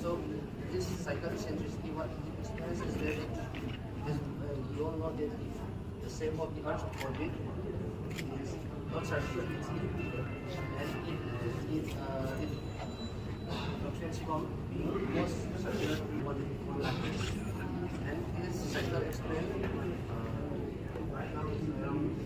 So this cycle centricity, what it explains is that you don't know that if the shape of the Earth's orbit is not circular, and if fluctuates from most circular orbit, and this cycle explains right now is around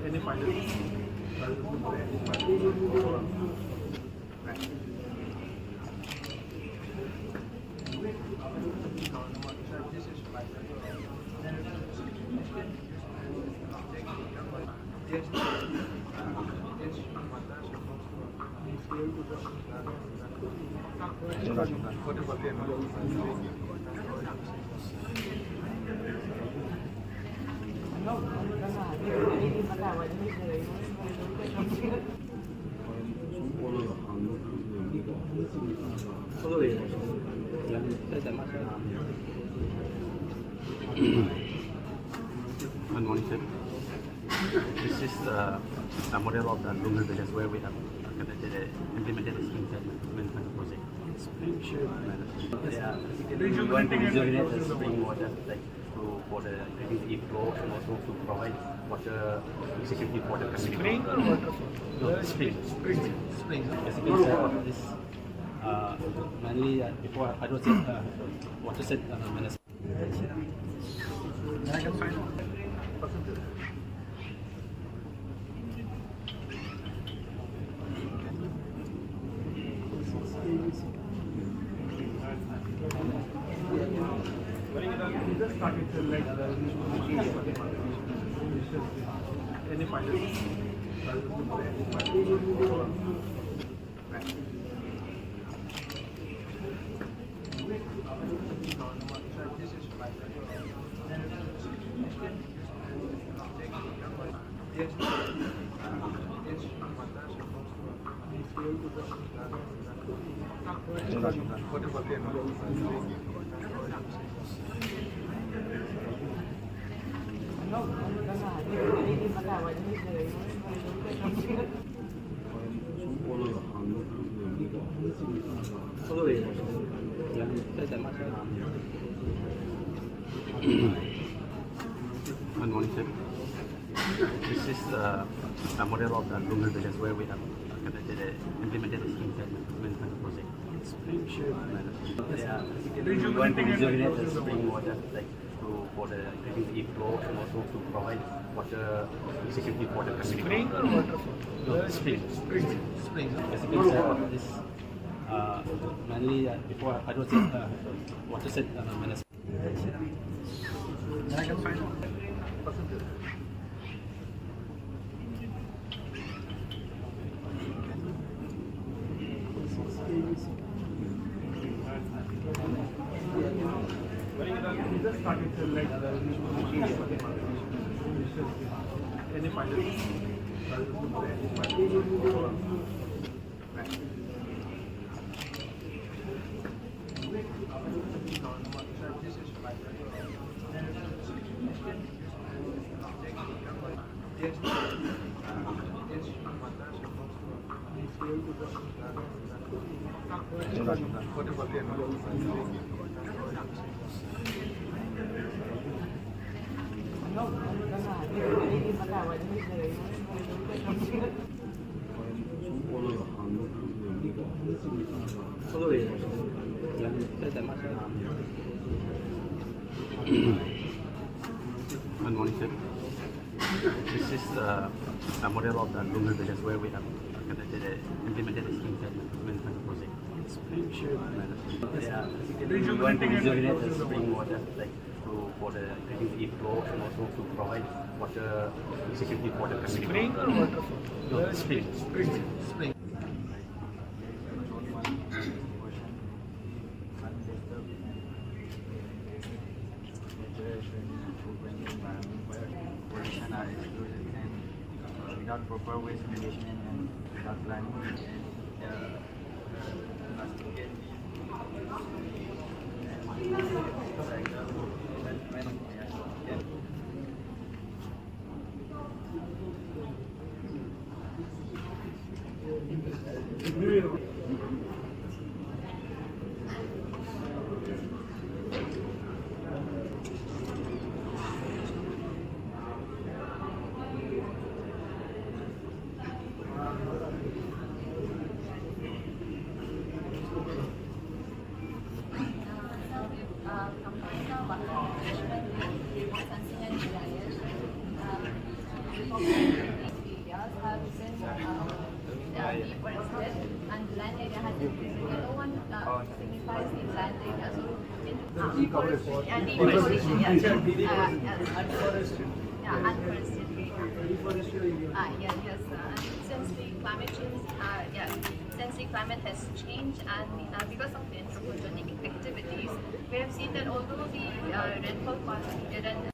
any final Unmonitored. This is a model of the lunar villages where we have implemented this management project. They are going to visualize the spring water like for the drinking flow and also to provide water security for the community. Spring or water? No, spring. Basically, this mainly before hydroset watershed management. Any final? Good morning, sir. This is a model of the lunar villages where we have implemented the scheme management project. Spring shape management. We want to rejuvenate the spring water like for the increasing flow and also to provide water security for the community. Spring or waterfall? No, spring. Spring. Basically, sir, this mainly before I don't say water set management. Then I can find out. Any final? Good morning, sir. This is a model of the lunar villages where we have implemented the scheme management project. Spring shape management. We want to rejuvenate the spring water like for the increasing flow and also to provide water security for the community. Spring or waterfall? No, spring. Spring. Without proper waste management and without planning and the land area has increased. Yellow one signifies the land area. So and deforestation, yes. Unforested area. Yes. Since the climate change, since the climate has changed and because of the anthropogenic activities, we have seen that although the rainfall quantity didn't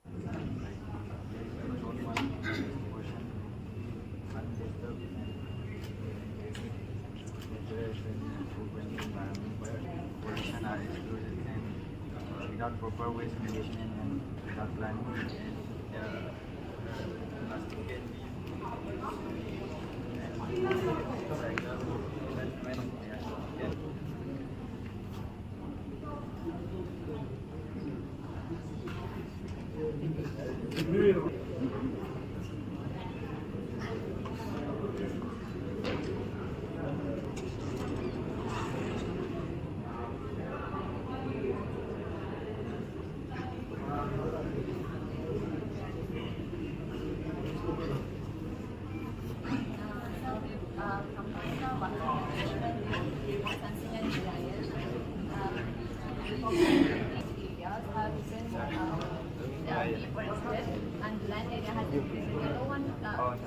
without proper waste management and without planning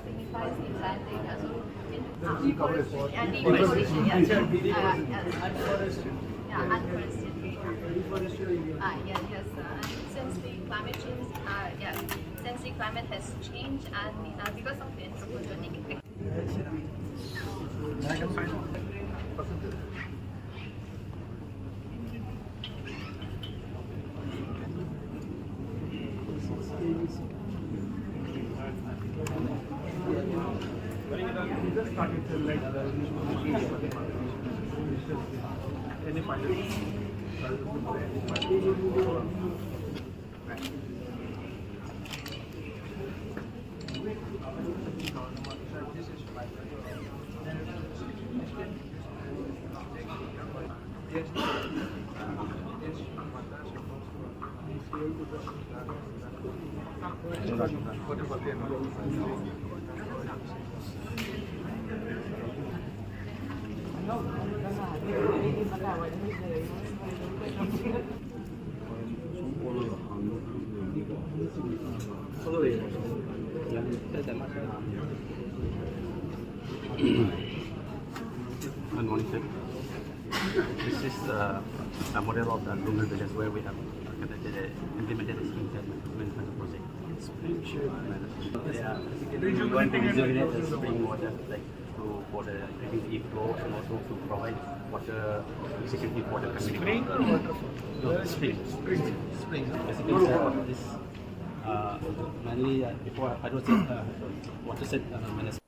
signifies the land area. So deforestation, yes. Unforested area. Yes. Since the climate change, since the climate has changed and because of the anthropogenic effect. Just started to like any pilot. Good morning, sir. This is a model of the rural villages where we have implemented the schemes and management project. Basically, we want to rejuvenate the spring water, like for the drinking flow and also to provide water security for the community. Spring or waterfall? No, spring. Spring. Basically, sir, this mainly before water set management.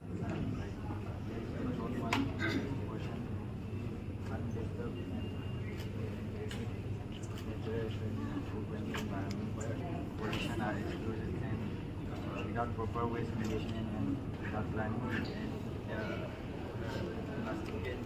Pollution are excluded and without proper waste management and without planning plastic can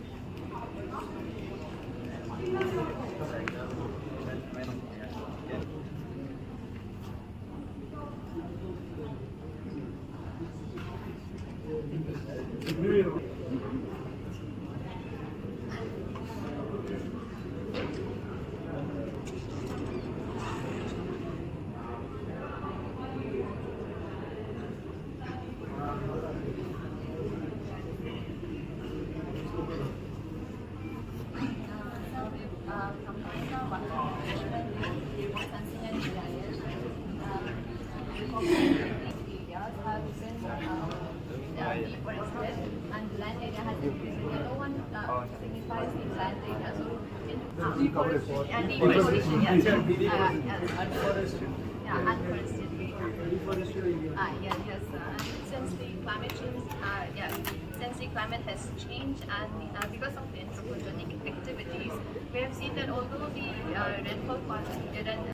deforested and land area has increased. Yellow one signifies the land area. So deforestation, yes. Unforested area. Yes. Since the climate change, since the climate has changed and because of the anthropogenic activities, we have seen that although the rainfall quantity didn't.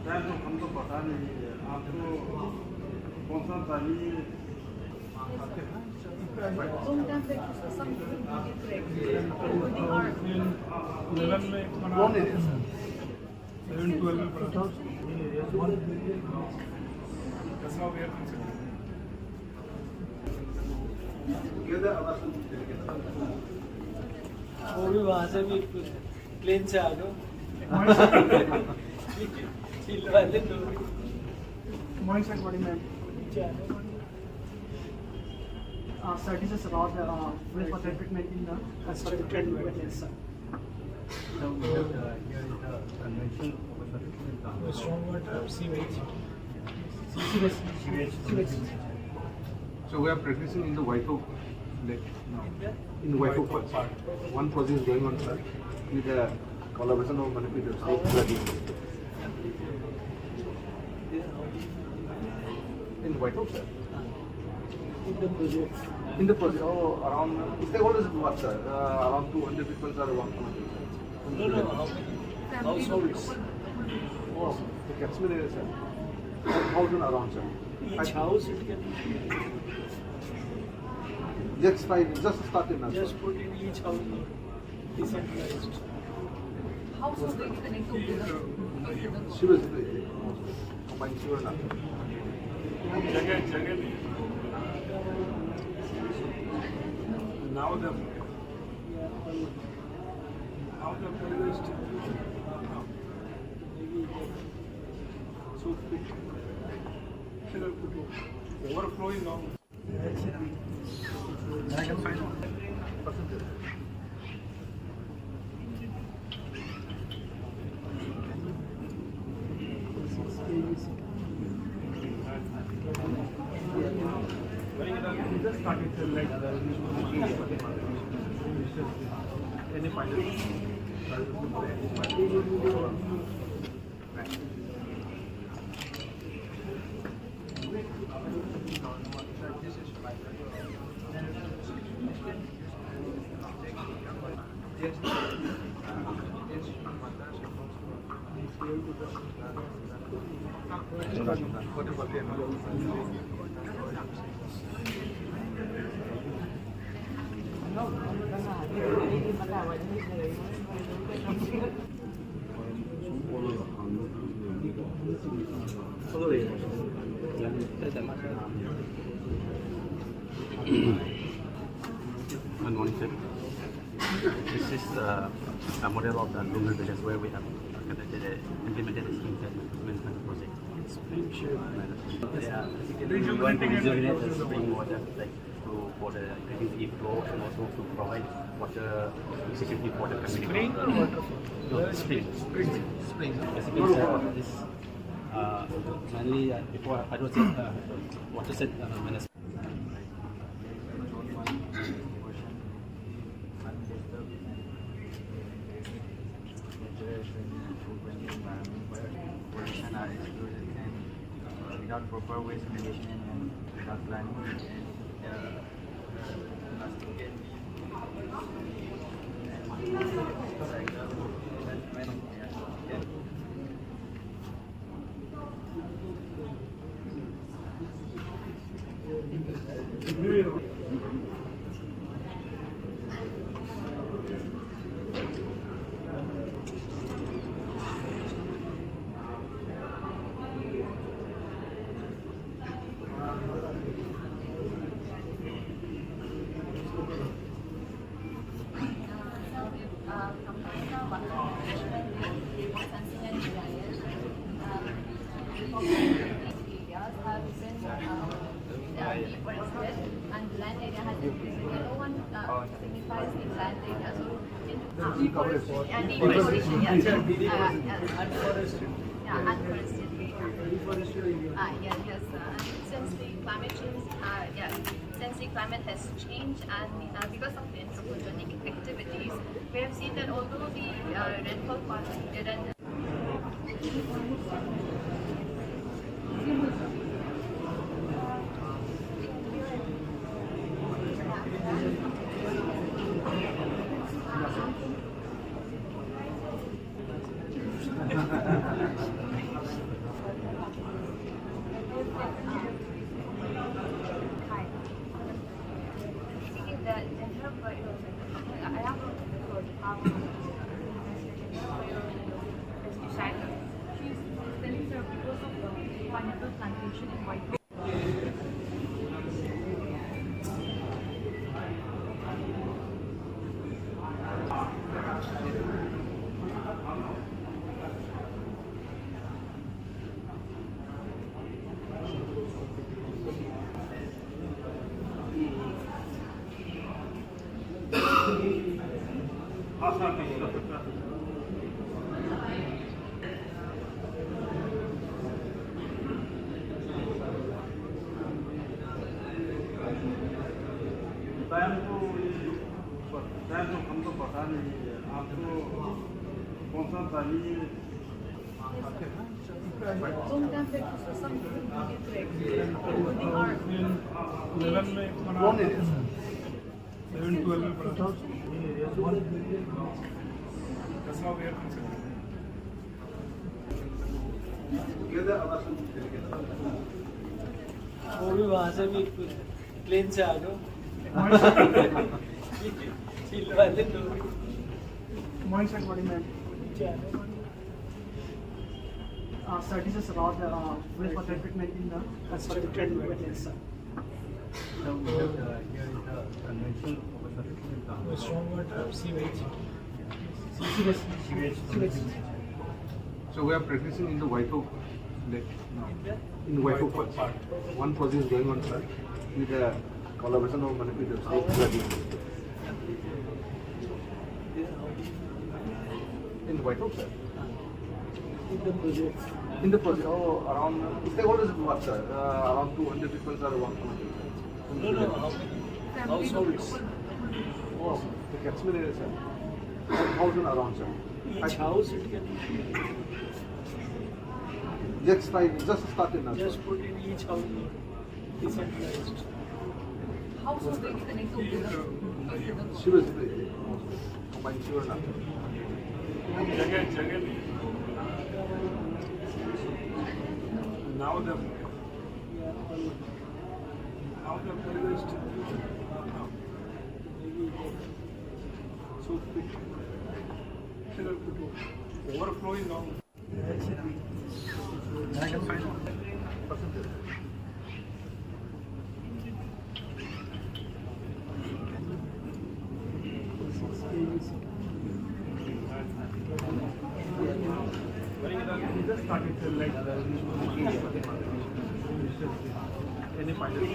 Time तो हमको पता नहीं है, आपको कौन सा चाहिए? Eleven में One area, sir. 11, 12 में पढ़ा था। That's how we are considering. वो भी वहाँ से भी प्लेन से आ जाओ चिल वाले लोग Morning, sir. Good evening. नीचे आ जाओ Sir, this is about the will for the treatment in the constructed wetlands, sir. So we have here is the convention of the treatment strong water sewage Sewage. So we are practicing in the Waiko lake now. In Waiko first. One project is going on, sir, with the collaboration of Manipur state flooding. In Waiko, sir. In the project, around stakeholders what, sir? Around 200 people are working. No, how many households? Oh, the catchment area, sir. 1,000 around, sir. Each house it can be Just started now, sir. just put in each house decentralized. Household will connect to the Sewage, combined sewer now. जगह नहीं। Now the police so overflowing now. I can find out. Percentage. We just started to like any final. Good morning, sir. This is a model of the rural villages where we have implemented the schemes and management project. Spring shape. They are basically going to rejuvenate the spring water, like for the increasing flow and also to provide water security for the community. Spring or waterfall? No, spring. Spring. Basically, this mainly before water set management. Without proper waste management and without planning, and land area has increased. Yellow one signifies the land area. So, and deforestation, yes. Unforested. Yeah, unforested area. Reforested area. Yes. Since the climate change, since the climate has changed and because of the anthropogenic activities, we have seen that although the rainfall quantity didn't Hi. See that in her bio, I have a good rescue shelter. She's telling her because of the pineapple plantation in White. Time तो हम तो पता नहीं है आपको कौन सा चाहिए Long time back, some people get correct. They are 11 में One area. 11, 12 में पढ़ा कसमा वेयर Together, our वो भी वहाँ से भी प्लेन से आ जाओ चिल वाले लोग Mindset body man. Sir, this is about the waste water treatment in the constructed wetlands, sir. Strong water sewage Sewage. So we are practicing in the White Oak Lake now. In White Oak part. One project is going on, sir, with the collaboration of Manipur state. In White Oak, sir. in the project. In the project, around stakeholders work, sir. Around 200 people are working. No, how many households? Oh, the catchment area, sir. 1,000 around, sir. Each house it can Just started now. just put in each house decentralized. How should they connect together? She was combined sure enough. Jagger. Now the forest so quick. Overflowing now. Just started to like any pilot.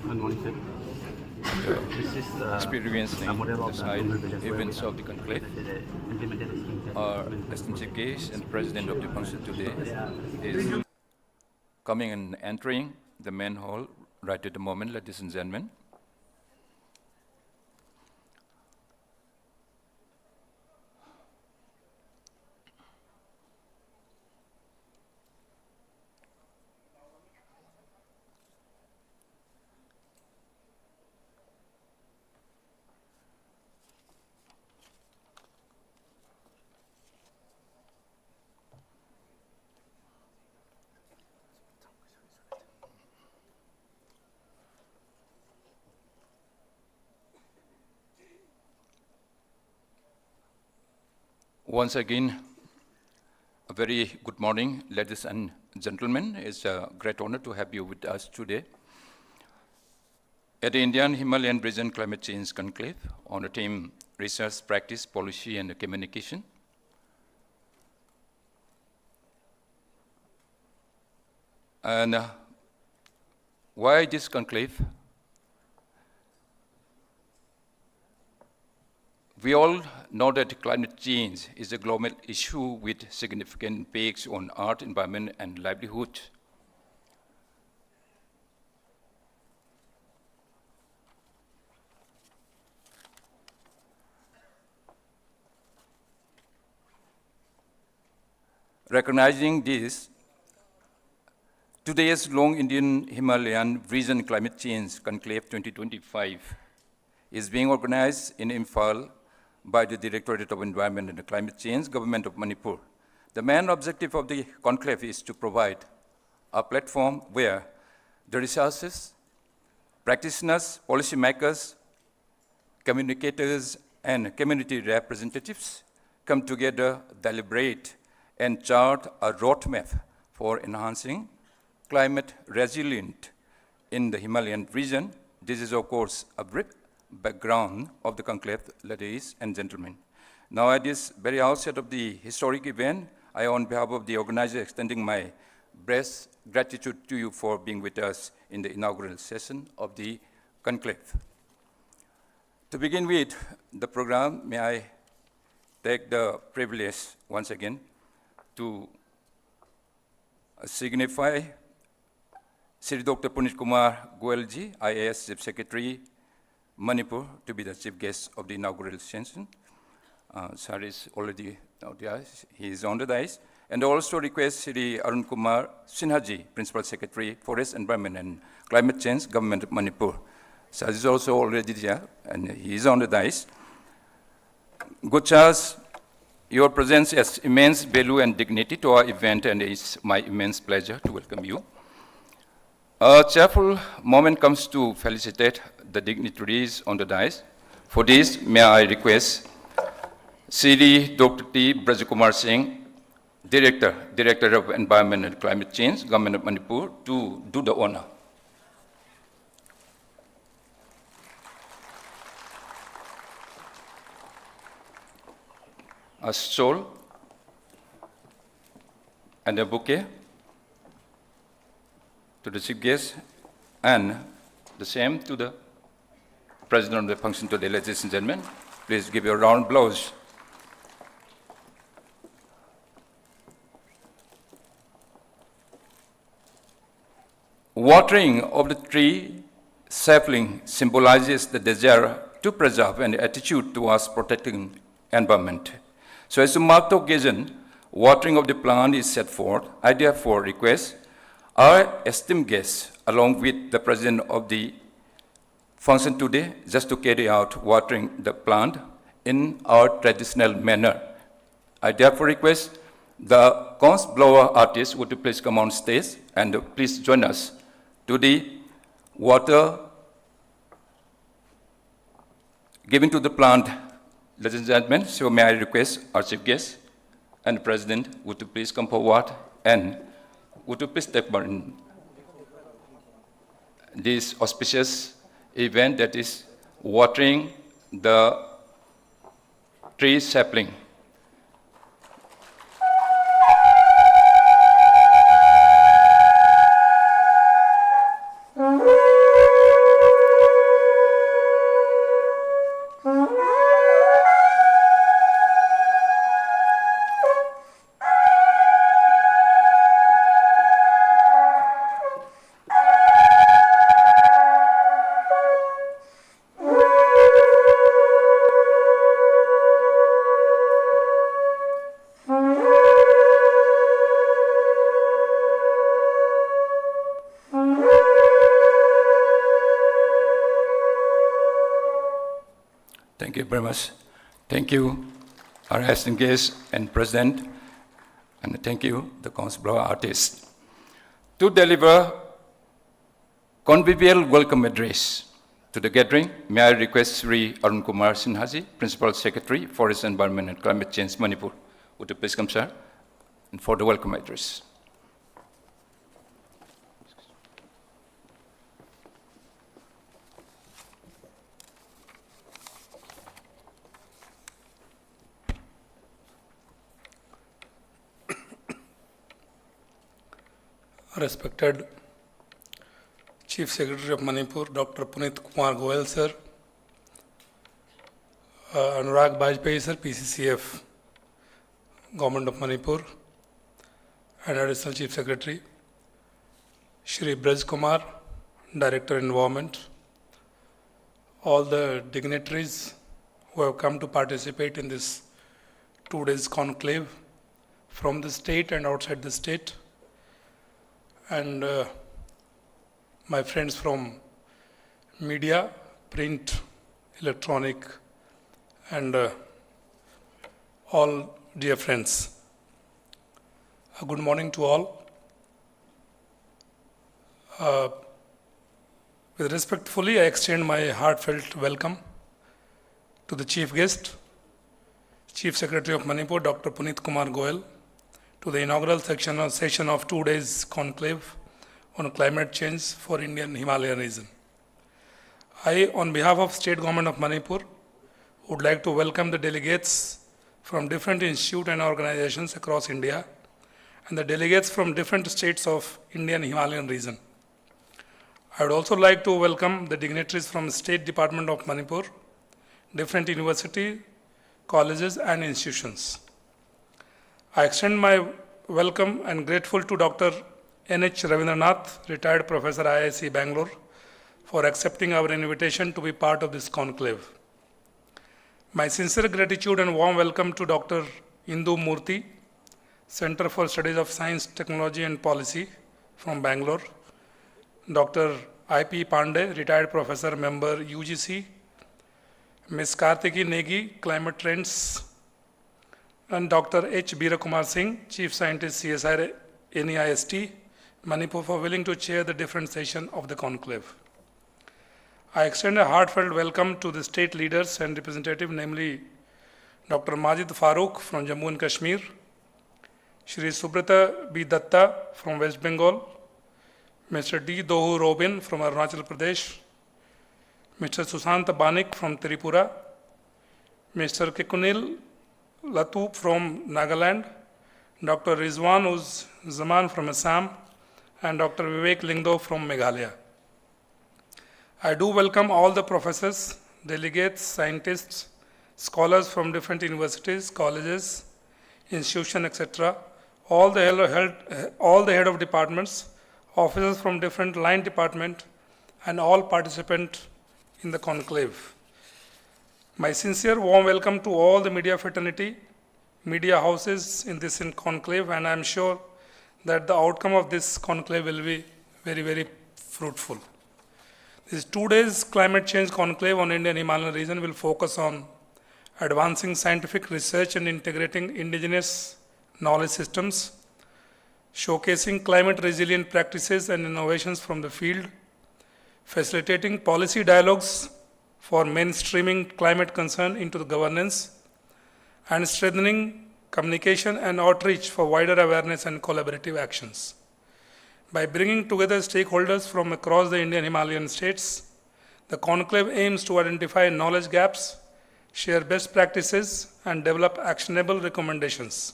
Good morning, sir. This is Experiencing a model the of side the events of the conclave. implemented schemes. Our distinguished guest and President of the Council today is coming and entering the main hall right at the moment, ladies and gentlemen. Once again, a very good morning, ladies and gentlemen. It's a great honor to have you with us today at the Indian Himalayan Region Climate Change Conclave on the theme Research, Practice, Policy and Communication. And why this conclave? We all know that climate change is a global issue with significant impacts on Earth, environment, and livelihood. Recognizing this, today's Long Indian Himalayan Region Climate Change Conclave 2025 is being organized in Imphal by the Directorate of Environment and Climate Change, Government of Manipur. The main objective of the conclave is to provide a platform where the researchers, practitioners, policymakers, communicators, and community representatives come together, deliberate, and chart a roadmap for enhancing climate resilience in the Himalayan region. This is, of course, a brief background of the conclave, ladies and gentlemen. Now, at this very outset of the historic event, I, on behalf of the organizer, extending my best gratitude to you for being with us in the inaugural session of the conclave. To begin with the program, may I take the privilege once again to signify Sri Dr. Punit Kumar Goelji, IAS Chief Secretary, Manipur, to be the chief guest of the inaugural session. Sir is already out there, he is on the dais. And also request Sri Arun Kumar Sinhaji, Principal Secretary, Forest, Environment and Climate Change, Government of Manipur. Sir is also already there, and he is on the dais. Good Charles, your presence has immense value and dignity to our event, and it's my immense pleasure to welcome you. A cheerful moment comes to felicitate the dignitaries on the dais. For this, may I request Sri Dr. T. Brajakumar Singh, Director of Environment and Climate Change, Government of Manipur, to do the honor. A shawl and a bouquet to the chief guest, and the same to the president of the function today. Ladies and gentlemen, please give a round of applause. Watering of the tree sapling symbolizes the desire to preserve and attitude towards protecting environment. So as to mark the occasion, watering of the plant is set forth. I therefore request our esteemed guests, along with the president of the function today, just to carry out watering the plant in our traditional manner. I therefore request the conch blower artist would you please come on stage and please join us to the water given to the plant. Ladies and gentlemen, so may I request our chief guest and the president would you please come forward, and would you please take part in this auspicious event, that is watering the tree sapling. Thank you very much. Thank you, our esteemed guest and president, and thank you, the conch blower artist. To deliver convivial welcome address to the gathering, may I request Sri Arun Kumar Sinhaji, Principal Secretary, Forest, Environment and Climate Change, Manipur. Would you please come, sir, and for the welcome address. Respected Chief Secretary of Manipur, Dr. Punit Kumar Goel, sir, Anurag Bajpayee sir, PCCF, Government of Manipur, and Additional Chief Secretary, Shri Braj Kumar, Director Environment, all the dignitaries who have come to participate in this 2 days conclave from the state and outside the state, and my friends from media, print, electronic, and all dear friends. Good morning to all. With respectfully, I extend my heartfelt welcome to the Chief Guest, Chief Secretary of Manipur, Dr. Puneet Kumar Goyal, to the inaugural session of 2 days conclave on climate change for Indian Himalayan region. I, on behalf of State Government of Manipur, would like to welcome the delegates from different institutes and organizations across India and the delegates from different states of Indian Himalayan region. I would also like to welcome the dignitaries from State Department of Manipur, different universities, colleges and institutions. I extend my welcome and grateful to Dr. N.H. Ravindranath, retired Professor IISc Bangalore, for accepting our invitation to be part of this conclave. My sincere gratitude and warm welcome to Dr. Indu Murthy, Center for Studies of Science, Technology and Policy from Bangalore, Dr. I.P. Pandey, retired professor, member UGC, Ms. Kartiki Negi, Climate Trends, and Dr. H. Birakumar Singh, Chief Scientist, CSIR, NEIST, Manipur, for willing to chair the different session of the conclave. I extend a heartfelt welcome to the state leaders and representatives, namely Dr. Majid Farooq from Jammu and Kashmir, Shri Subrata B. Datta from West Bengal, Mr. D. Dohu Robin from Arunachal Pradesh, Mr. Susant Banik from Tripura, Mr. Kikunil Latu from Nagaland, Dr. Rizwan Uz Zaman from Assam, and Dr. Vivek Lingdo from Meghalaya. I do welcome all the professors, delegates, scientists, scholars from different universities, colleges, institutions, etc., all the head of departments, officers from different line department, and all participants in the conclave. My sincere warm welcome to all the media fraternity, media houses in this conclave, and I am sure that the outcome of this conclave will be very, very fruitful. This 2 days climate change conclave on Indian Himalayan region will focus on advancing scientific research and integrating indigenous knowledge systems, showcasing climate resilient practices and innovations from the field, facilitating policy dialogues for mainstreaming climate concern into the governance, and strengthening communication and outreach for wider awareness and collaborative actions. By bringing together stakeholders from across the Indian Himalayan states, the conclave aims to identify knowledge gaps, share best practices, and develop actionable recommendations.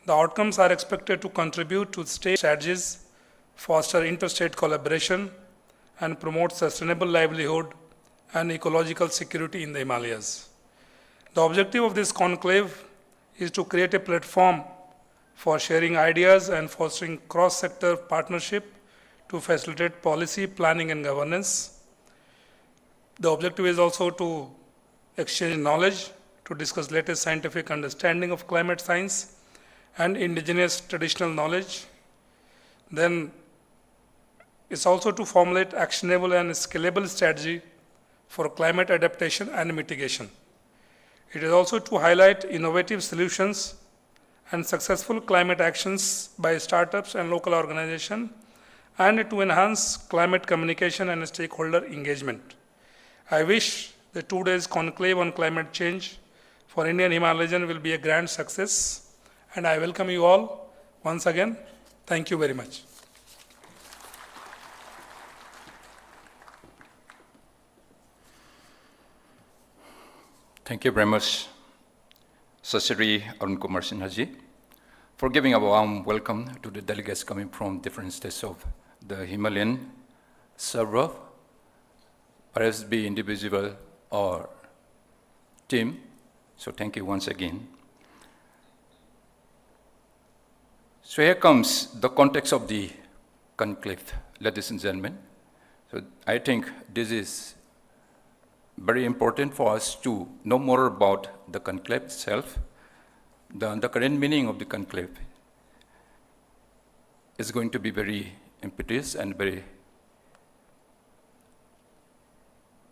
The outcomes are expected to contribute to state strategies, foster interstate collaboration, and promote sustainable livelihood and ecological security in the Himalayas. The objective of this conclave is to create a platform for sharing ideas and fostering cross-sector partnership to facilitate policy, planning, and governance. The objective is also to exchange knowledge, to discuss latest scientific understanding of climate science and indigenous traditional knowledge. Then it's also to formulate actionable and scalable strategy for climate adaptation and mitigation. It is also to highlight innovative solutions and successful climate actions by startups and local organizations, and to enhance climate communication and stakeholder engagement. I wish the 2 days conclave on climate change for Indian Himalayan will be a grand success, and I welcome you all once again. Thank you very much. Thank you very much, Sasiri Arun Kumar Sinhaji, for giving a warm welcome to the delegates coming from different states of the Himalayan, several, perhaps be individual or team. So thank you once again. So here comes the context of the conclave, ladies and gentlemen. So I think this is very important for us to know more about the conclave itself. The current meaning of the conclave is going to be very impetuous and very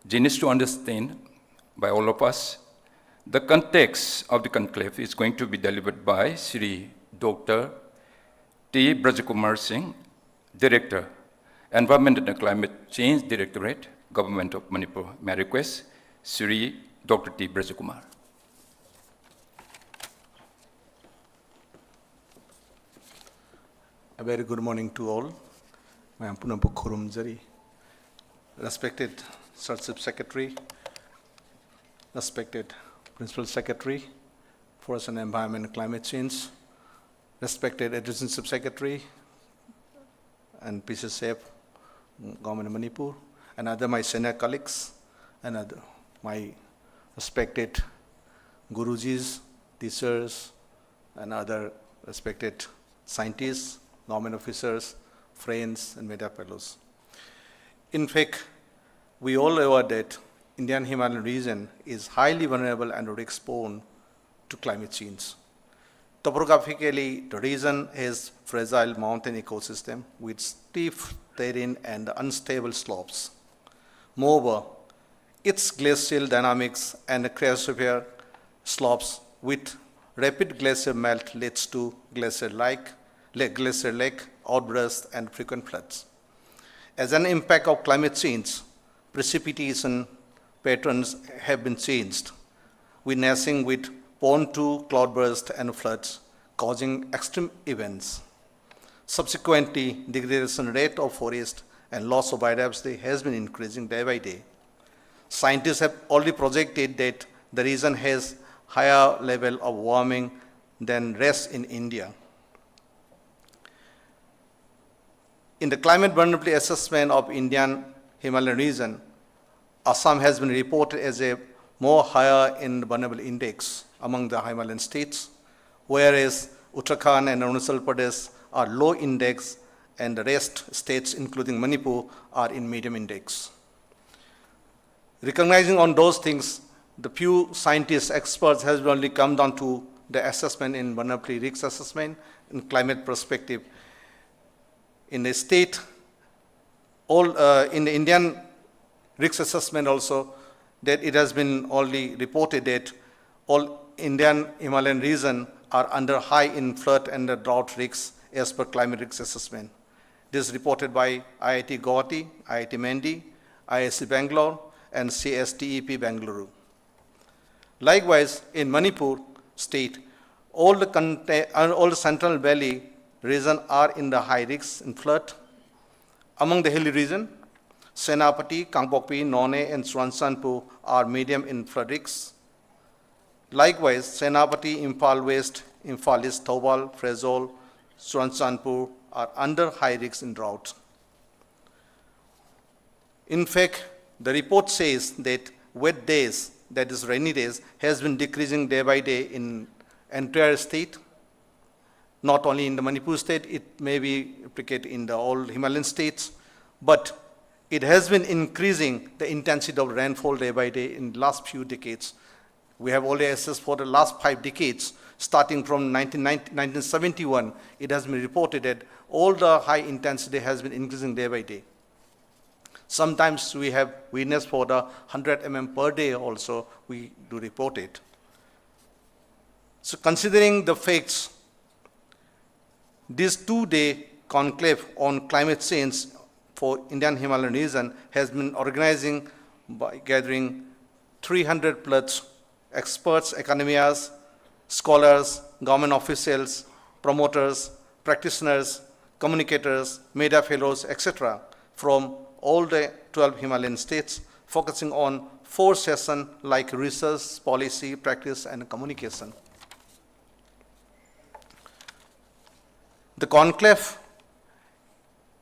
genius to understand by all of us. The context of the conclave is going to be delivered by Sri Dr. T. Brajakumar Singh, Director, Environment and Climate Change Directorate, Government of Manipur. May I request Sri Dr. T. Brajakumar. A very good morning to all. I am Punampu Khurumjari, respected Sub Secretary, respected Principal Secretary, Forest and Environment and Climate Change, respected Education Sub Secretary and PCSF, Government of Manipur, and other my senior colleagues, and other my respected Gurujis, teachers, and other respected scientists, government officers, friends, and media fellows. In fact, we all aware that Indian Himalayan region is highly vulnerable and risk-prone to climate change. Topographically, the region has fragile mountain ecosystem with steep terrain and unstable slopes. Moreover, its glacial dynamics and crater slopes with rapid glacier melt leads to glacier lake, outbursts, and frequent floods. As an impact of climate change, precipitation patterns have been changed, witnessing with prone-to cloudbursts and floods, causing extreme events. Subsequently, degradation rate of forest and loss of biodiversity has been increasing day by day. Scientists have already projected that the region has higher level of warming than rest in India. In the climate vulnerability assessment of Indian Himalayan region, Assam has been reported as a more higher in the vulnerable index among the Himalayan states, whereas Uttarakhand and Arunachal Pradesh are low index and the rest states, including Manipur, are in medium index. Recognizing on those things, the few scientists, experts has only come down to the assessment in vulnerability risk assessment in climate perspective. In the state, in the Indian risk assessment also, that it has been already reported that all Indian Himalayan region are under high in flood and drought risks as per climate risk assessment. This is reported by IIT Guwahati, IIT Mendi, IISc Bangalore, and CSTEP Bangalore. Likewise, in Manipur state, all the Central Valley region are in the high risks in flood. Among the hilly region, Senapati, Kangpokpi, None, and Suwansanpur are medium in flood risks. Likewise, Senapati, Imphal West, Imphal East, Thobal, Frezol, Suwansanpur are under high risks in drought. In fact, the report says that wet days, that is rainy days, has been decreasing day by day in entire state. Not only in the Manipur state, it may be replicated in the all Himalayan states, but it has been increasing the intensity of rainfall day by day in the last few decades. We have already assessed for the last 5 decades, starting from 1971, it has been reported that all the high intensity has been increasing day by day. Sometimes we have witnessed for the 100 mm per day also, we do report it. So considering the facts, this 2-day conclave on climate change for Indian Himalayan region has been organizing by gathering 300 plus experts, academias, scholars, government officials, promoters, practitioners, communicators, media fellows, etc. from all the 12 Himalayan states, focusing on 4 sessions like research, policy, practice, and communication. The conclave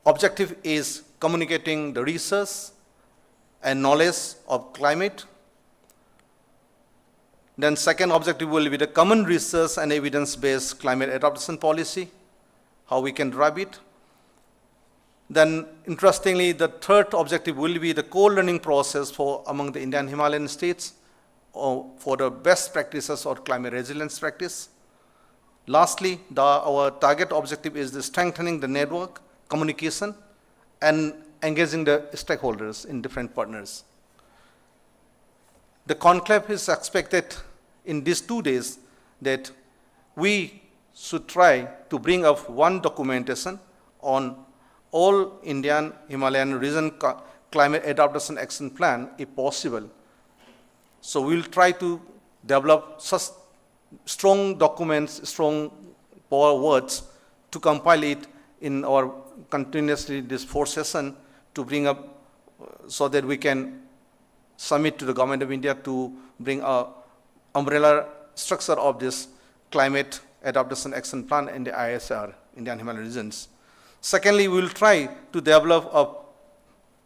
objective is communicating the research and knowledge of climate, Then second objective will be the common research and evidence-based climate adaptation policy, how we can drive it. Then interestingly, the third objective will be the co-learning process for among the Indian Himalayan states for the best practices or climate resilience practice. Lastly, our target objective is the strengthening the network, communication, and engaging the stakeholders in different partners. The conclave is expected in these 2 days that we should try to bring up one documentation on all Indian Himalayan region climate adaptation action plan if possible. So we will try to develop such strong documents, strong power words to compile it in our continuously this 4 session to bring up so that we can submit to the Government of India to bring a umbrella structure of this climate adaptation action plan in the ISR, Indian Himalayan regions. Secondly, we will try to develop a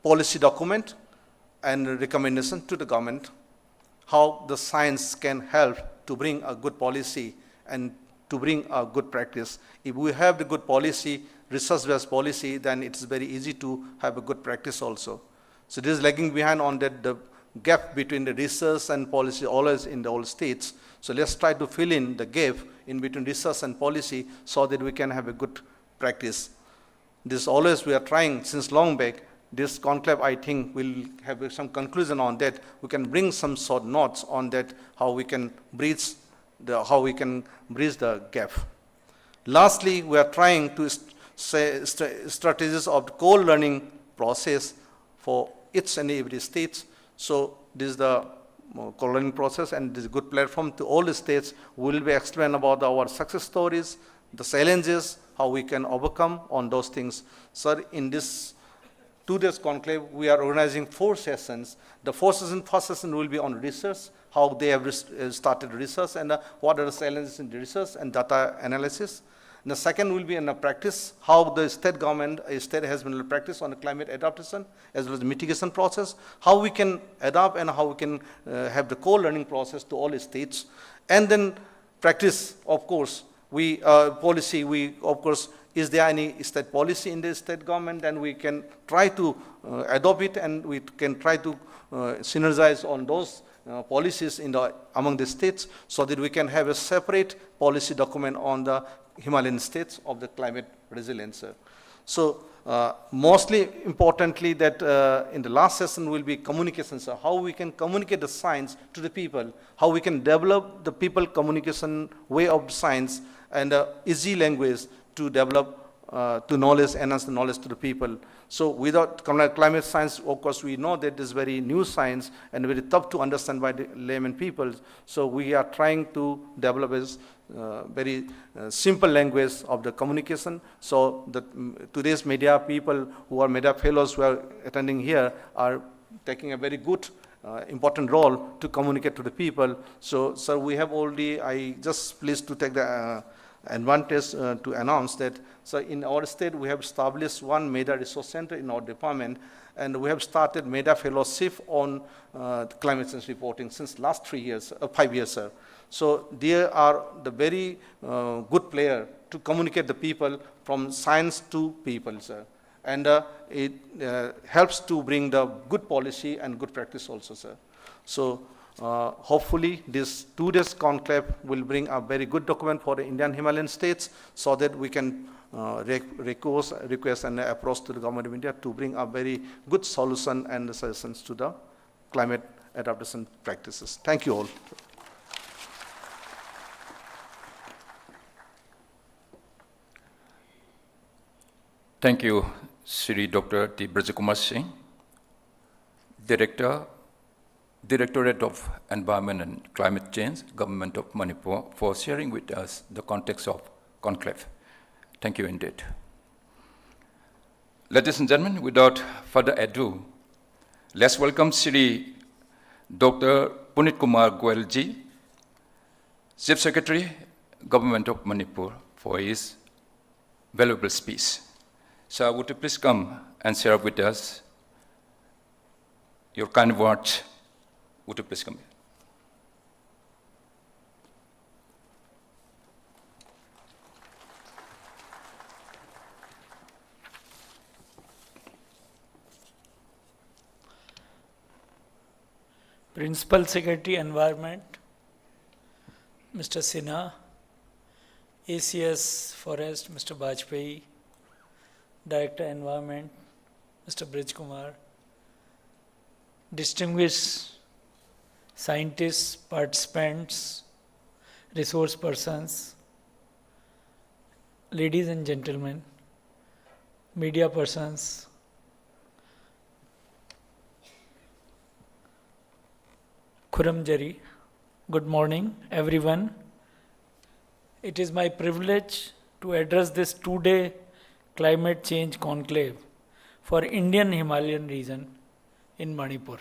policy document and recommendation to the government how the science can help to bring a good policy and to bring a good practice. If we have the good policy, research-based policy, then it's very easy to have a good practice also. So this is lagging behind on that the gap between the research and policy always in the all states. So let's try to fill in the gap in between research and policy so that we can have a good practice. This always we are trying since long back. This conclave, I think, will have some conclusion on that. We can bring some short notes on that, how we can bridge the gap. Lastly, we are trying to say strategies of the co-learning process for each and every state. So this is the co-learning process, and this is a good platform to all the states. We will be explain about our success stories, the challenges, how we can overcome on those things. Sir, in this 2 days conclave, we are organizing 4 sessions. The first session will be on research, how they have started research and what are the challenges in the research and data analysis. And the second will be in a practice, how the state government, state has been practice on the climate adaptation as well as the mitigation process, how we can adapt and how we can have the co-learning process to all states. And then practice, of course, policy, of course, is there any state policy in the state government, and we can try to adopt it, and we can try to synergize on those policies among the states so that we can have a separate policy document on the Himalayan states of the climate resilience. So mostly importantly that in the last session will be communication, so how we can communicate the science to the people, how we can develop the people communication way of science and easy language to develop to knowledge, enhance the knowledge to the people. So without climate science, of course, we know that this is very new science and very tough to understand by the layman people. So we are trying to develop a very simple language of the communication. So today's media people who are media fellows who are attending here are taking a very good important role to communicate to the people. So, sir, we have already, I just pleased to take the advantage to announce that, so in our state we have established one media resource center in our department, and we have started media fellowship on climate change reporting since last 5 years, sir. So they are the very good player to communicate the people from science to people, sir. And it helps to bring the good policy and good practice also, sir. So hopefully this 2 days conclave will bring a very good document for the Indian Himalayan states so that we can request and approach to the Government of India to bring a very good solution and suggestions to the climate adaptation practices. Thank you all. Thank you, Sri Dr. T. Brajakumar Singh, Directorate of Environment and Climate Change, Government of Manipur, for sharing with us the context of conclave. Thank you indeed. Ladies and gentlemen, without further ado, let's welcome Sri Dr. Punit Kumar Goel ji, Chief Secretary, Government of Manipur, for his valuable speech. So would you please come and share with us your kind words? Would you please come here? Principal Secretary Environment, Mr. Sinha, ACS Forest, Mr. Bajpayee, Director Environment, Mr. Brij Kumar, distinguished scientists, participants, resource persons, ladies and gentlemen, media persons, Khuram Jari, good morning everyone. It is my privilege to address this two-day climate change conclave for Indian Himalayan region in Manipur.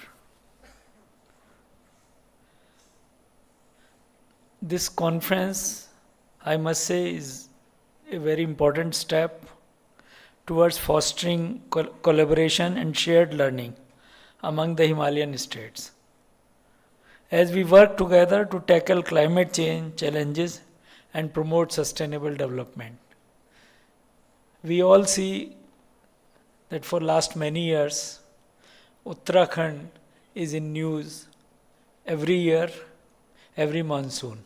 This conference, I must say, is a very important step towards fostering collaboration and shared learning among the Himalayan states. As we work together to tackle climate change challenges and promote sustainable development. We all see that for last many years, Uttarakhand is in news every year, every monsoon.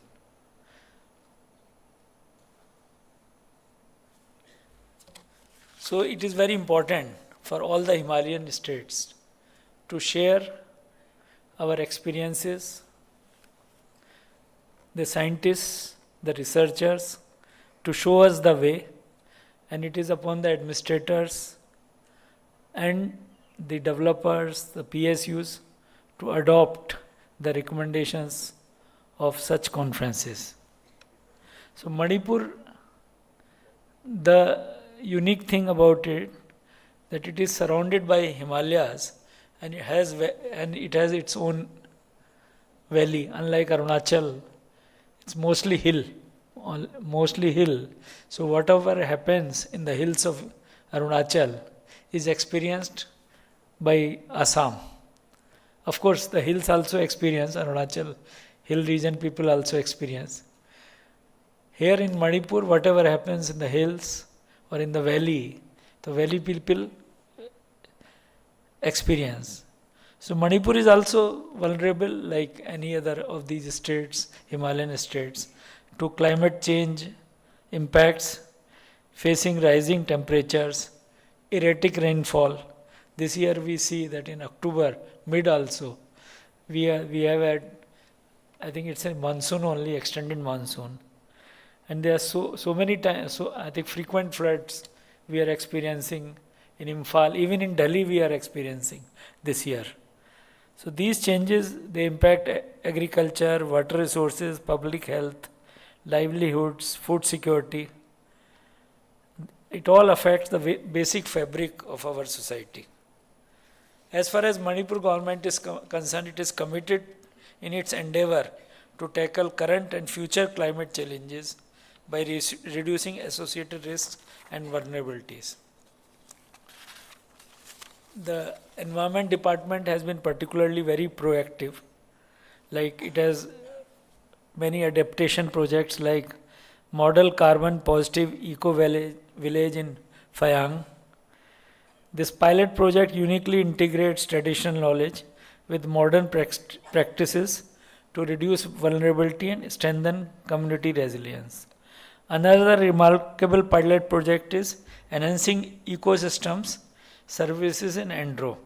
So it is very important for all the Himalayan states to share our experiences, the scientists, the researchers, to show us the way, and it is upon the administrators and the developers, the PSUs, to adopt the recommendations of such conferences. So Manipur, the unique thing about it, that it is surrounded by Himalayas and it has its own valley. Unlike Arunachal, it's mostly hill. So whatever happens in the hills of Arunachal is experienced by Assam. Of course, the hills also experience, Arunachal hill region people also experience. Here in Manipur, whatever happens in the hills or in the valley people experience. So Manipur is also vulnerable like any other of these states, Himalayan states, to climate change impacts, facing rising temperatures, erratic rainfall. This year we see that in October, mid also, we have had, I think it's a monsoon only, extended monsoon. And there are so many times, so I think frequent floods we are experiencing in Imphal, even in Delhi we are experiencing this year. So these changes, they impact agriculture, water resources, public health, livelihoods, food security. It all affects the basic fabric of our society. As far as Manipur government is concerned, it is committed in its endeavor to tackle current and future climate challenges by reducing associated risks and vulnerabilities. The Environment Department has been particularly very proactive. Like it has many adaptation projects like Model Carbon Positive Eco Village in Fayang. This pilot project uniquely integrates traditional knowledge with modern practices to reduce vulnerability and strengthen community resilience. Another remarkable pilot project is Enhancing Ecosystems Services in Andhra,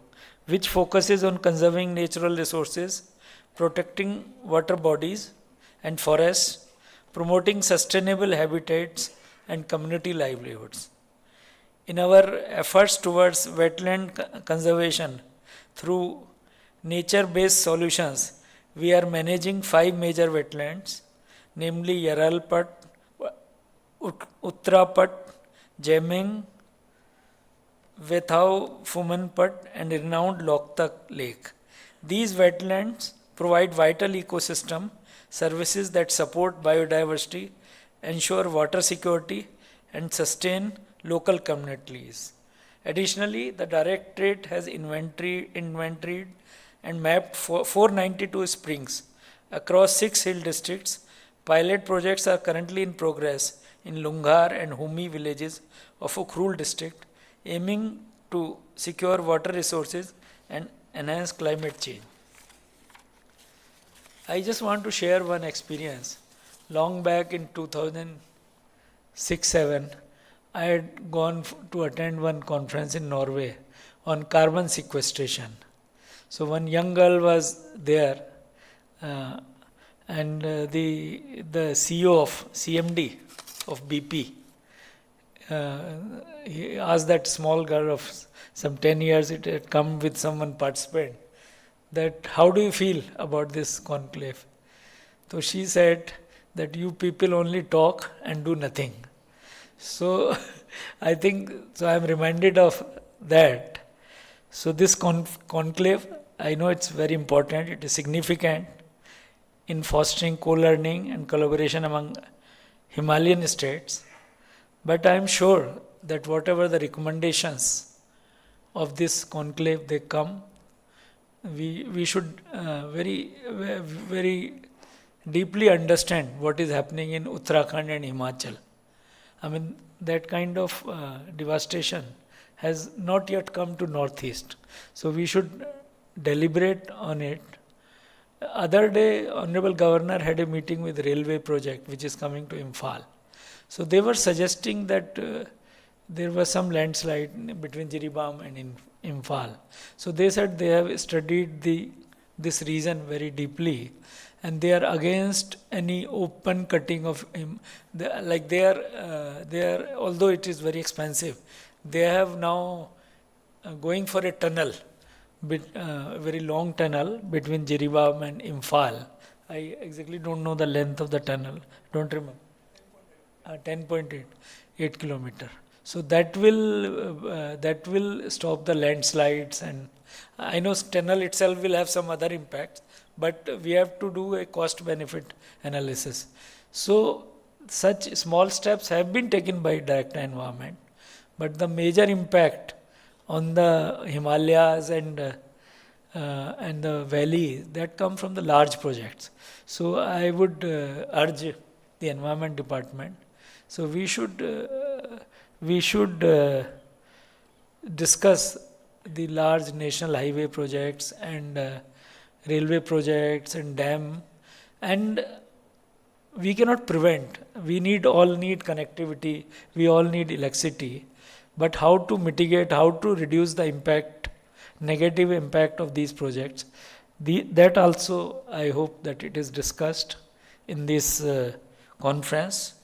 which focuses on conserving natural resources, protecting water bodies and forests, promoting sustainable habitats and community livelihoods. In our efforts towards wetland conservation through nature-based solutions, we are managing 5 major wetlands, namely Yaralpat, Uttarapat, Jeming, Vethau, Fumanpat and renowned Loktak Lake. These wetlands provide vital ecosystem services that support biodiversity, ensure water security and sustain local communities. Additionally, the Directorate has inventoried and mapped 492 springs across 6 hill districts. Pilot projects are currently in progress in Lunghar and Humi villages of Ukhrul district, aiming to secure water resources and enhance climate change. I just want to share one experience. Long back in 2006-7, I had gone to attend one conference in Norway on carbon sequestration. So one young girl was there, and the CEO of CMD of BP, he asked that small girl of some 10 years, it had come with someone participant, that how do you feel about this conclave? So she said that you people only talk and do nothing. So I think, so I am reminded of that. So this conclave, I know it's very important, it is significant in fostering co-learning and collaboration among Himalayan states. But I am sure that whatever the recommendations of this conclave they come, we should very deeply understand what is happening in Uttarakhand and Himachal. I mean, that kind of devastation has not yet come to Northeast. So we should deliberate on it. Other day, Honorable Governor had a meeting with railway project which is coming to Imphal. So they were suggesting that there was some landslide between Jiribam and Imphal. So they said they have studied this region very deeply, and they are against any open cutting of although it is very expensive, they have now going for a tunnel, very long tunnel between Jiribam and Imphal. I exactly don't know the length of the tunnel, don't remember. 10.8 kilometer. So that will stop the landslides, and I know tunnel itself will have some other impacts, but we have to do a cost benefit analysis. So such small steps have been taken by direct environment, but the major impact on the Himalayas and the valley that come from the large projects. So I would urge the Environment Department. So we should discuss the large national highway projects and railway projects and dam, and we cannot prevent. We all need connectivity. We all need electricity. But how to mitigate, how to reduce the impact, negative impact of these projects, that also I hope that it is discussed in this conference.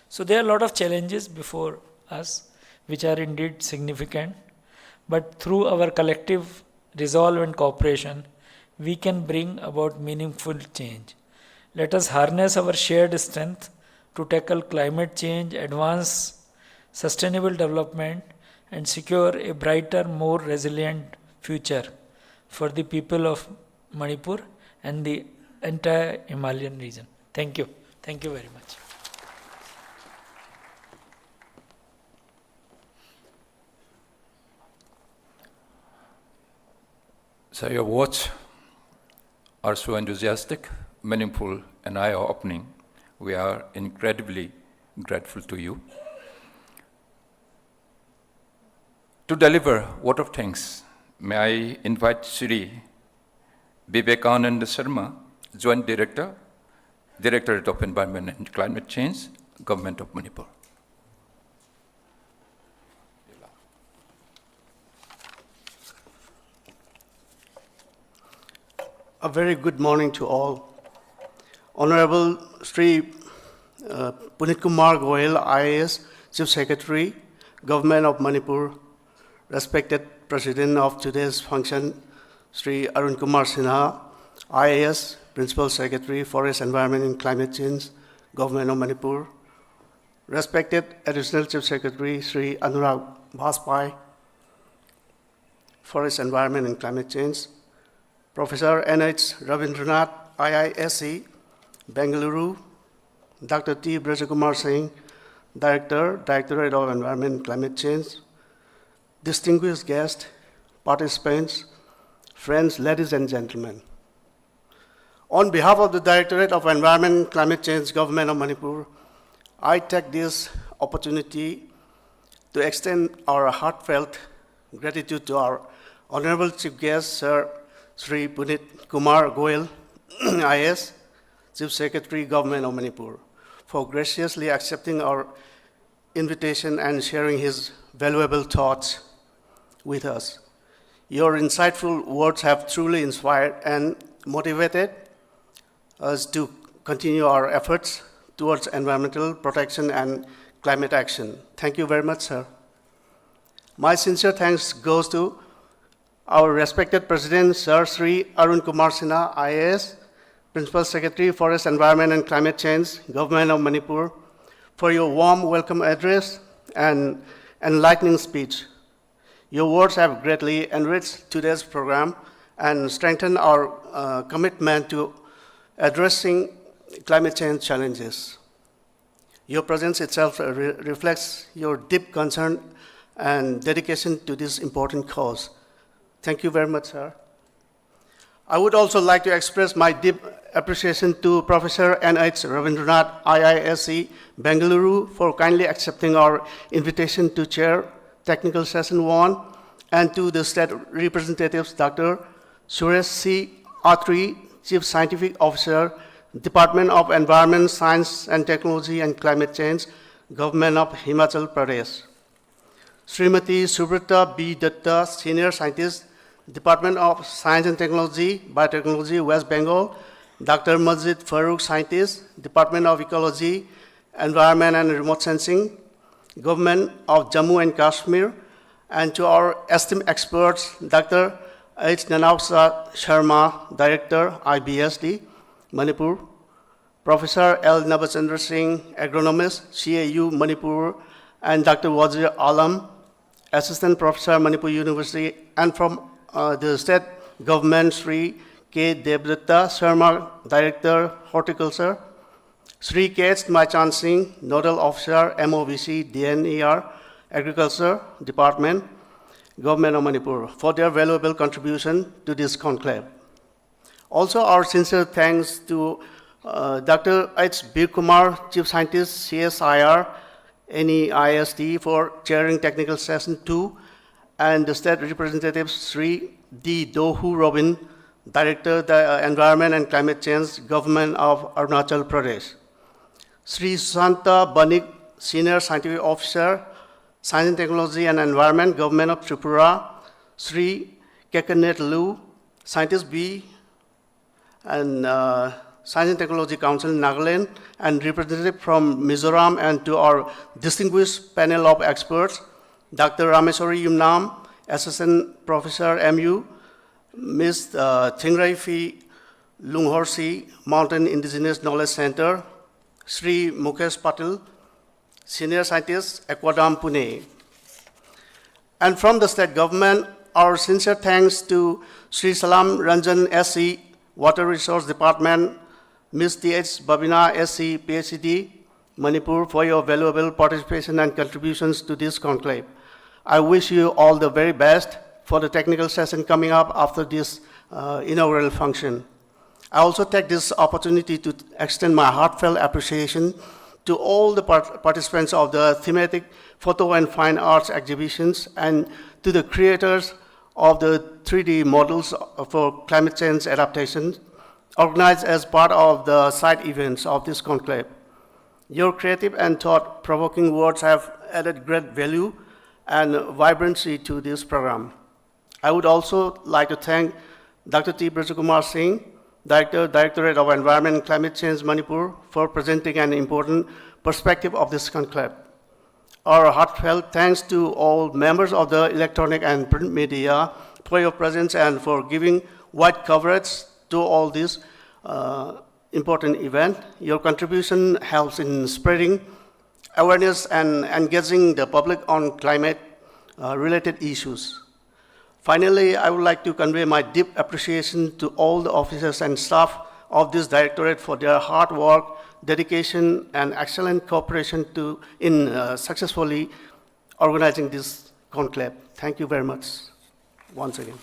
So there are a lot of challenges before us which are indeed significant, but through our collective resolve and cooperation, we can bring about meaningful change. Let us harness our shared strength to tackle climate change, advance sustainable development, and secure a brighter, more resilient future for the people of Manipur and the entire Himalayan region. Thank you. Thank you very much. So your words are so enthusiastic, meaningful, and eye-opening. We are incredibly grateful to you. To deliver vote of thanks, may I invite Shri Vivekananda Sharma, Joint Director, Directorate of Environment and Climate Change, Government of Manipur. A very good morning to all. Honorable Sri Punit Kumar Goyal, IAS, Chief Secretary, Government of Manipur, respected President of today's function, Sri Arun Kumar Sinha, IAS, Principal Secretary, Forest, Environment and Climate Change, Government of Manipur, respected Additional Chief Secretary, Sri Anurag Bhaspai, Forest, Environment and Climate Change, Professor N.H. Ravindranath, IISc, Bengaluru, Dr. T. Brajakumar Singh, Director, Directorate of Environment and Climate Change, distinguished guests, participants, friends, ladies and gentlemen. On behalf of the Directorate of Environment and Climate Change, Government of Manipur, I take this opportunity to extend our heartfelt gratitude to our Honorable Chief Guest, Sir Sri Punit Kumar Goyal, IS, Chief Secretary, Government of Manipur, for graciously accepting our invitation and sharing his valuable thoughts with us. Your insightful words have truly inspired and motivated us to continue our efforts towards environmental protection and climate action. Thank you very much, sir. My sincere thanks goes to our respected President, Sir Sri Arun Kumar Sinha, IAS, Principal Secretary, Forest, Environment and Climate Change, Government of Manipur, for your warm welcome address and enlightening speech. Your words have greatly enriched today's program and strengthened our commitment to addressing climate change challenges. Your presence itself reflects your deep concern and dedication to this important cause. Thank you very much, sir. I would also like to express my deep appreciation to Professor N.H. Ravindranath, IISc, Bengaluru, for kindly accepting our invitation to chair Technical Session 1, and to the state representatives, Dr. Suresh C. Atri, Chief Scientific Officer, Department of Environment, Science and Technology and Climate Change, Government of Himachal Pradesh. Srimati Subrata B. Datta, Senior Scientist, Department of Science and Technology, Biotechnology, West Bengal. Dr. Majid Farooq, Scientist, Department of Ecology, Environment and Remote Sensing, Government of Jammu and Kashmir. And to our esteemed experts, Dr. H. Nanaksa Sharma, Director, IBSD, Manipur, Professor L. Nabachandra Singh, Agronomist, CAU, Manipur, and Dr. Wazir Alam, Assistant Professor, Manipur University, and from the state government, Sri K. Devdatta Sharma, Director, Horticulture, Sri K. Machan Singh, Nodal Officer, MOVC, DNER, Agriculture Department, Government of Manipur, for their valuable contribution to this conclave. Also, our sincere thanks to Dr. H. Bir Kumar, Chief Scientist, CSIR, NEIST, for chairing Technical Session 2, and the state representatives, Sri D. Dohu Robin, Director, the Environment and Climate Change, Government of Arunachal Pradesh. Sri Susanta Banik, Senior Scientific Officer, Science and Technology and Environment, Government of Tripura. Sri Kekanet Lu, Scientist B, and Science and Technology Council, Nagaland, and representative from Mizoram, and to our distinguished panel of experts, Dr. Rameswari Yumnam, Assistant Professor, MU, Ms. Thingraifi Lunghorsi, Mountain Indigenous Knowledge Center, Sri Mukesh Patil, Senior Scientist, Aquadam, Pune. And from the state government, our sincere thanks to Sri Salam Ranjan SC, Water Resource Department, Ms. T.H. Babina SC, PhD, Manipur, for your valuable participation and contributions to this conclave. I wish you all the very best for the technical session coming up after this inaugural function. I also take this opportunity to extend my heartfelt appreciation to all the participants of the thematic photo and fine arts exhibitions, and to the creators of the 3D models for climate change adaptation, organized as part of the side events of this conclave. Your creative and thought-provoking words have added great value and vibrancy to this program. I would also like to thank Dr. T. Brajakumar Singh, Directorate of Environment and Climate Change, Manipur, for presenting an important perspective of this conclave. Our heartfelt thanks to all members of the electronic and print media for your presence and for giving wide coverage to all this important event. Your contribution helps in spreading awareness and engaging the public on climate-related issues. Finally, I would like to convey my deep appreciation to all the officers and staff of this directorate for their hard work, dedication, and excellent cooperation in successfully organizing this conclave. Thank you very much once again.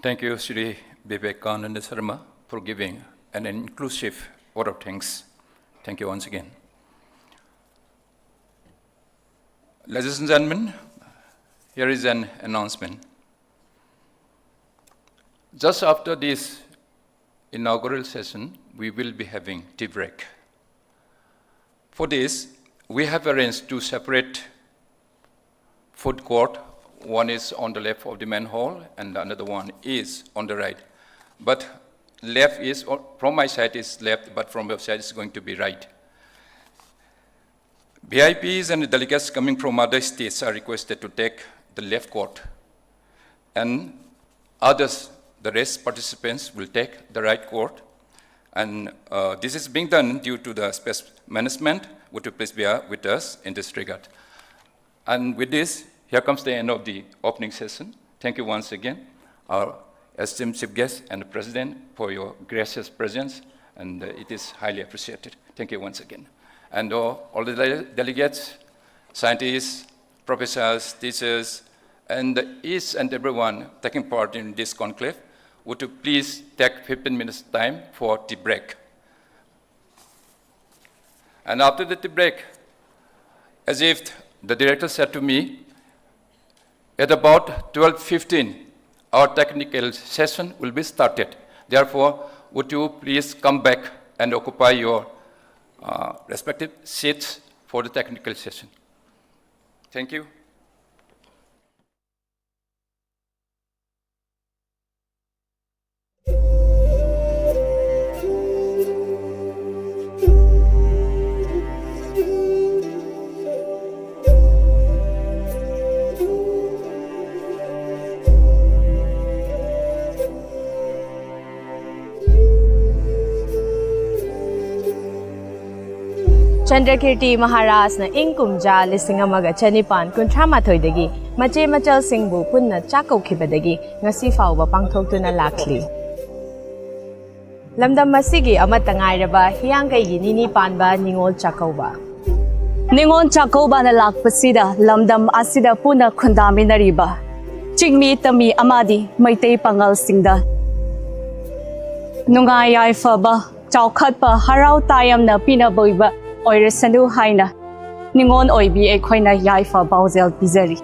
Thank you, Sri Vivekananda Sharma, for giving an inclusive vote of thanks. Thank you once again. Ladies and gentlemen, here is an announcement. Just after this inaugural session, we will be having tea break. For this, we have arranged two separate food court. One is on the left of the main hall, and another one is on the right. But left is, from my side is left, but from your side is going to be right. VIPs and delegates coming from other states are requested to take the left court, and others, the rest participants, will take the right court. And this is being done due to the space management. Would you please bear with us in this regard? And with this, here comes the end of the opening session. Thank you once again, our esteemed chief guest and the president, for your gracious presence, and it is highly appreciated. Thank you once again. And all the delegates, scientists, professors, teachers, and each and everyone taking part in this conclave, would you please take 15 minutes time for tea break? And after the tea break, as if the director said to me, at about 12:15, our technical session will be started. Therefore, would you please come back and occupy your respective seats for the technical session. Thank you. Chandrakirti Maharaj na Inkumja Lisingamaga Chanipan Kuntramathoi Mache Machal Singbu Punna Chako Kibadagi Ngasi Fauba Pangthok Tuna Lakli Lamdam Masigi Amatangairaba Hiangai Nini Panba Ningol Chakoba Ningon Chakoba na Lakpasida Lamdam Asida Puna Kundaminariba Chigmi Tami Amadi Maitei Pangal Singda Nungayai Faba Chaukatpa Harau Tayam na Pinaboiba Oiresanu Haina Ningon Oibi Equina Yaifa Bauzel Bizari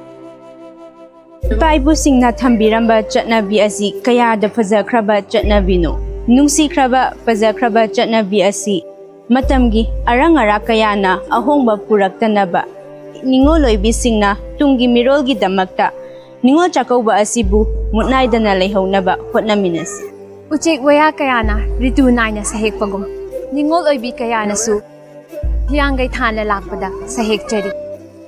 Baibu Singna Tambiramba Jatna Biasi Kaya the Pazakraba Jatna Vino Nungsi Kraba Pazakraba Jatna Biasi Matamgi Arangara Kayana Ahomba Puraktanaba Ningoloi Bisingna Tungi Mirolgi Damakta Ningo Chakoba Asibu Mutnaidana Lehonaba Hotnaminas Uchek Waya Kayana Ritu Nina Sahek Pagum Ningol Oibi Kayana Su Hiangai Tana Lakpada, Sahek Cherry.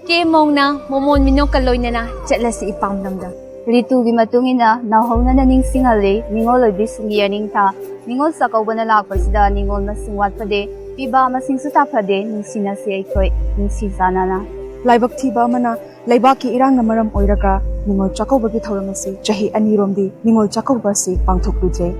Ke Mona, Momon Minokaloina, Jetlasi Ipam Namda. Ritu Gimatungina, Nahona Ning Singale, Ningolo Bisingianing Ta, Ningol Sakobana Lakpasda, Ningol Masingwat Pade, Biba Masingsuta Pade, Nisina Seikoi, Nisizanana. Laibak Tiba Mana, Laibaki Irang Namaram Oiraka, Ningol Chakobaki Toramasi, Jahi Aniromdi, Ningol Chakobasi, Pangtokuje.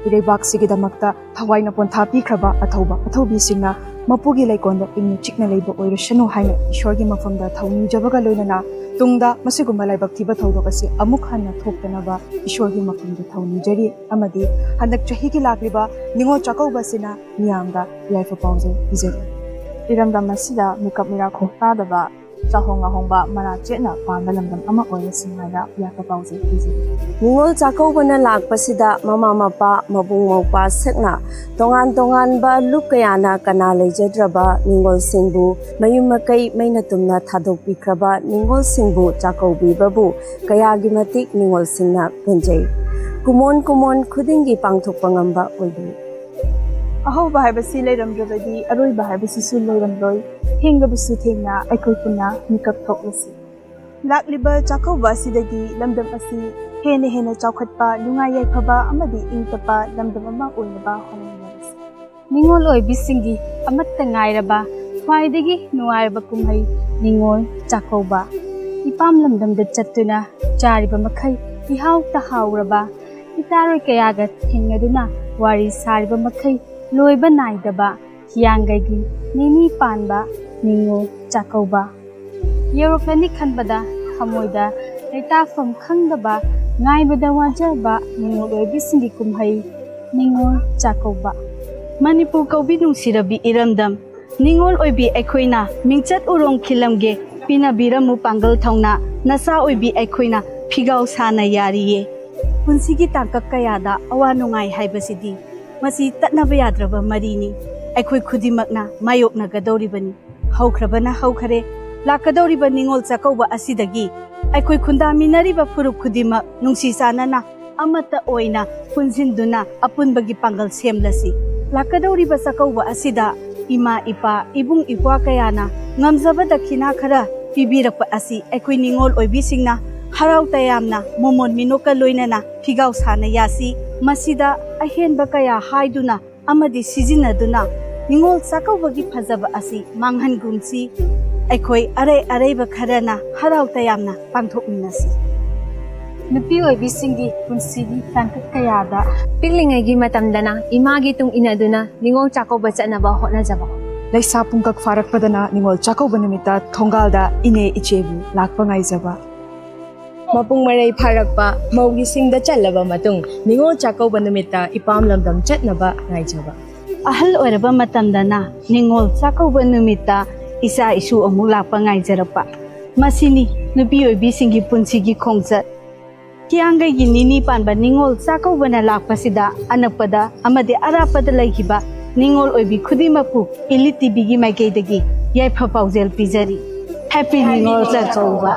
Irebak Sigidamakta, Hawaii upon Tapi Kraba, Atoba, Atobi Singna. Mapugi Laikonda in Chikna Labor or Shano Haina, Shorgi Mafunda, Tony Javaga Luna, Tungda, Masuguma Laibaktiba Todokasi, Amukhana Tokanava, Shorgi Mafunda, Tony Jerry, Amadi, Handak Chahiki Lakriba, Ningo Chako Basina, Nianga, Life of Pauser, Izzy. Iranda Masida, Mikap Miracle, Tadava, Sahonga Homba, Marachena, Pandalam, Ama Oil Simada, Yaka Pauser, Izzy. Ningol Chakobana Lakpasida, Mama Mapa, Mabung Mopa Sekna, Tongan Ba Lukayana Kanale Jedraba, Ningol Singbu, Mayumakai Mainatumna Tadok Bikraba, Ningol Singbu, Chakobi Babu, Kayagimatik, Ningol Singna, Penjay. Kumon Kudingi Pangtok Pangamba Odi. Aho Bahabasi Layram Dravadi, Arui Bahabasi Sulayram Loy, Hingabisu Tina, Ekopuna, Mikap Toklasi. Lakliba Chakoba Sidagi, Lamdam Asi, Hene Chakatpa, Lungaya Paba, Amadi Intapa, Lamdama Ulaba, Honamas. Ningol Oi Bisingi, Amatangairaba, Faidigi, Nuaiba Kumai, Ningol, Chakoba. Ipam Lamdam the Chatuna, Jariba Makai, Ihau Tahauraba, Itaro Kayagat, Hingaduna, Wari Sariba Makai, Loiba Naidaba, Hiangagi, Nini Panba, Ningol, Chakoba. Europeanic Kanbada, Hamoida, Eta from Kangaba, Naibada Wajaba, Ningo Bisingi Kumhai, Ningo Chakoba. Manipur Kobinu Sirabi Iramdam, Ningol Oibi Equina, Minchat Urong Kilamge, पिनाबिरमु पांगल थौना नसा ओइबि अखोइना फिगाव साना यारिये पुंसिगी तांकक कयादा अवा नुंगाई हाइबसिदी मसी तत्नबा याद्रबा मरीनी अखोइ खुदिमकना मायोकनगदौरिबनी हौख्रबना हौखरे लाकदौरिबा निंगोल चाकौबा असिदगी अखोइ खुंदामिनरिबा फुरुप खुदिमक नुंसी सानना अमता ओइना पुंजिनदुना अपुनबगी पांगल सेमलसी लाकदौरिबा चाकौबा असिदा इमा इपा इबुंग इपवा कयाना ngamjabada khina khara pibirakpa asi ekoi ningol oibisingna harau tayamna momon minoka loinana figaw sana yasi masida ahenba kaya haiduna amadi sizinaduna ningol sakawbagi phajaba asi manghan gumsi ekoi are ba kharana harau tayamna pangthokminasi nupi oibisingi punsigi tangkat kayada पिकलिंगैगी मतमदना Imangi Tung इनदुना निंगोल चाकौबा चनबा होनाजबा Laisa pungkak farak padana ningol chakauba numita thongalda ine ichebu lakpa ngaijaba mapung marai pharakpa maugi singda chalaba matung ningol chakauba numita ipam lamdam chatnaba ngaijaba ahal oraba matamdana ningol chakauba numita isa isu amu lakpa ngaijarapa masini nupi oibi singi punsigi khongjat kiangai gi nini panba ningol chakauba na lakpa sida anakpada amade arapada laihiba Ningol oibi khudimapu ELITETV gi maikeidagi yaifa paujel pijari happy ningol chakauba